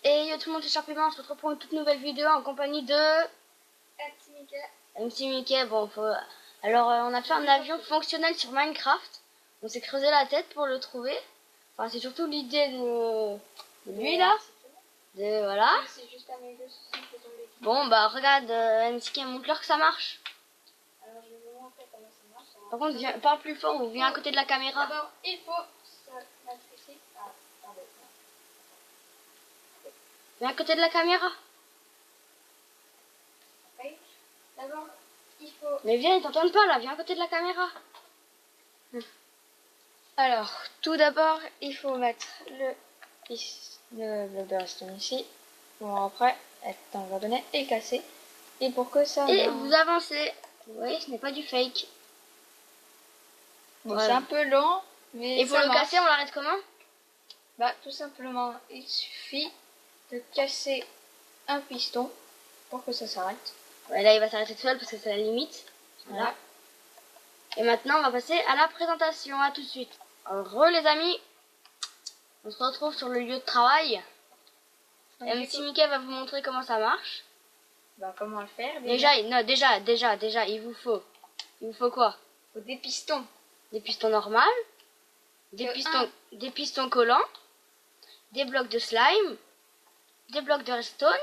Et yo tout le monde, c'est Sharpiment, on se retrouve pour une toute nouvelle vidéo en compagnie de MC Mickey. Bon, alors on a fait un avion fonctionnel sur Minecraft. On s'est creusé la tête pour le trouver. Enfin, c'est surtout l'idée de lui là. Voilà. Bon, bah regarde, MC Mickey, montre-leur que ça marche. Alors je vais vous montrer comment ça marche. Par contre, parle plus fort ou viens à côté de la caméra. D'abord, il faut se mettre ici. Ah, attendez. Viens à côté de la caméra. Okay. D'abord, il faut... Mais viens, ils t'entendent pas là, viens à côté de la caméra. Alors, tout d'abord, il faut mettre le Redstone ici. Bon, après, être dans le ordonnée et casser. Et pour que ça... Et vous avancez. Vous voyez, ce n'est pas du fake. Bon, Voilà. c'est un peu lent, mais Et pour ça le marche. casser, on l'arrête comment? Bah, tout simplement, il suffit de casser un piston pour que ça s'arrête. Ouais, là, il va s'arrêter tout seul parce que c'est la limite. Voilà. Et maintenant, on va passer à la présentation. À tout de suite. Les amis, on se retrouve sur le lieu de travail. MC Mickey va vous montrer comment ça marche. Bah, comment le faire Déjà, il vous faut quoi? Faut des pistons. Des pistons normaux, des pistons collants, des blocs de slime, des blocs de redstone,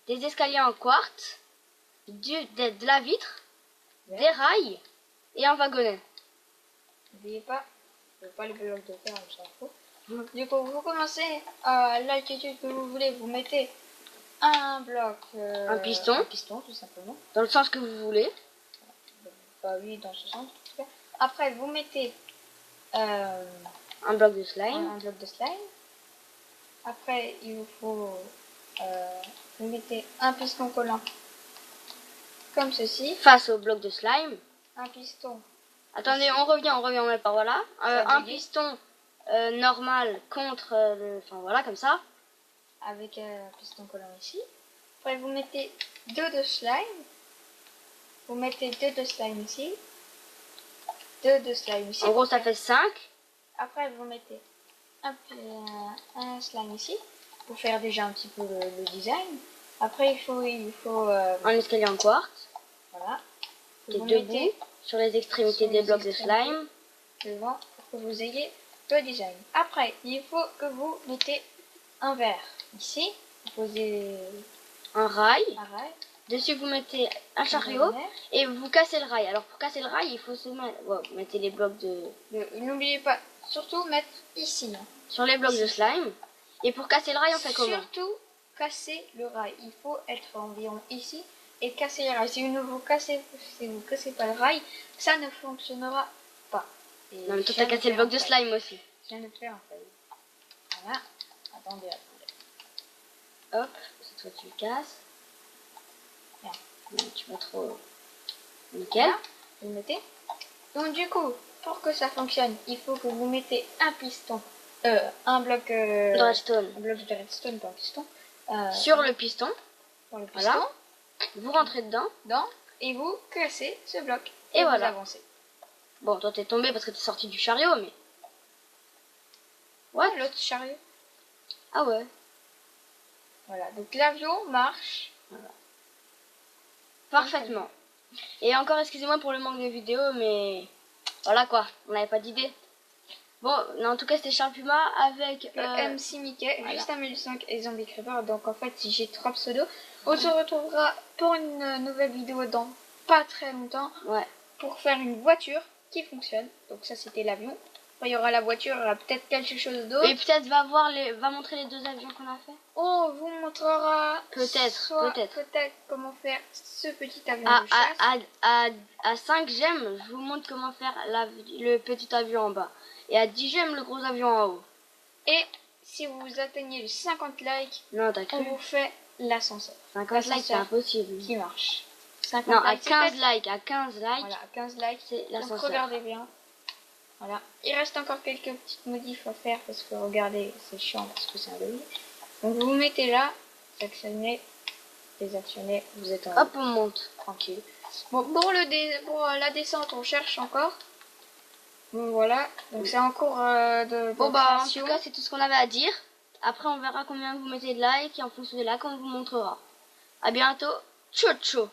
des escaliers en quartz, de la vitre, des rails et un wagonnet. N'oubliez pas les blocs de terre, on s'en fout. Du coup, vous commencez à l'altitude que vous voulez, vous mettez un bloc, un piston, tout simplement. dans le sens que vous voulez. Bah oui, dans ce sens. Après, vous mettez un bloc de slime. Un bloc de slime. Après, il vous faut vous mettez un piston collant comme ceci. Face au bloc de slime. Un piston. Attendez, on revient, on met par voilà. Un piston normal contre enfin voilà, comme ça. Avec un piston collant ici. Après, vous mettez deux de slime. Vous mettez deux de slime ici. Deux de slime ici. En gros, ça fait 5. Après, vous mettez un slime ici. Pour faire déjà un petit peu le design. Après, il faut un escalier en quartz. Voilà. Qui est debout sur les extrémités des blocs de slime. Devant, pour que vous ayez le design. Après, il faut que vous mettez un verre ici. Vous posez un rail. Dessus, vous mettez un chariot et vous cassez le rail. Alors, pour casser le rail, il faut se mettre... Wow, vous mettez les blocs N'oubliez pas, surtout mettre ici. Sur les blocs de slime. Et pour casser le rail, on fait comment? Surtout casser le rail. Il faut être environ ici et casser le rail. Si vous cassez pas le rail, ça ne fonctionnera pas. Et non, mais toi, t'as cassé le bloc de slime aussi. Je viens de faire en fait. Voilà. Attendez. Hop, cette fois tu le casses. Bien. Non, tu vas trop... Nickel. Voilà. Vous le mettez. Donc du coup, pour que ça fonctionne, il faut que vous mettez un piston. Un bloc de redstone. Un bloc de redstone, pas un piston. Sur le piston. Voilà. Vous rentrez dedans. Et vous cassez ce bloc. Et voilà. Vous avancez. Bon, toi t'es tombé parce que t'es sorti du chariot, mais... Ouais, l'autre chariot. Ah ouais. Voilà, donc l'avion marche. Voilà. Parfaitement. Et encore, excusez-moi pour le manque de vidéo, mais... Voilà quoi, on n'avait pas d'idée. Bon, en tout cas, c'était Sharpiment avec... MC Mickey, voilà. Juste un 1005 et Zombie Creeper. Donc en fait, si j'ai 3 pseudos, on se retrouvera pour une nouvelle vidéo dans pas très longtemps. Ouais. Pour faire une voiture qui fonctionne. Donc ça, c'était l'avion. Après, il y aura la voiture, il y aura peut-être quelque chose d'autre. Et peut-être va montrer les 2 avions qu'on a fait. On vous montrera peut-être comment faire ce petit avion de chasse. À 5 j'aime, je vous montre comment faire le petit avion en bas. Et à 10 j'aime, le gros avion en haut. Et si vous atteignez les 50 likes, non, on vous fait l'ascenseur. 50 likes, c'est impossible. Qui marche. Non, à 15 likes, à 15 likes. Voilà, à 15 likes, c'est l'ascenseur. Donc regardez bien. Voilà. Il reste encore quelques petites modifs à faire parce que regardez, c'est chiant parce que c'est un début. Donc vous mettez là, actionnez, désactionnez, vous êtes en haut. Hop, on monte. Tranquille. Bon, pour la descente, on cherche encore. Bon, voilà. Donc c'est en cours de... Bon, bah, en tout cas, c'est tout ce qu'on avait à dire. Après, on verra combien vous mettez de likes et en fonction des likes, on vous montrera. À bientôt. Ciao, ciao.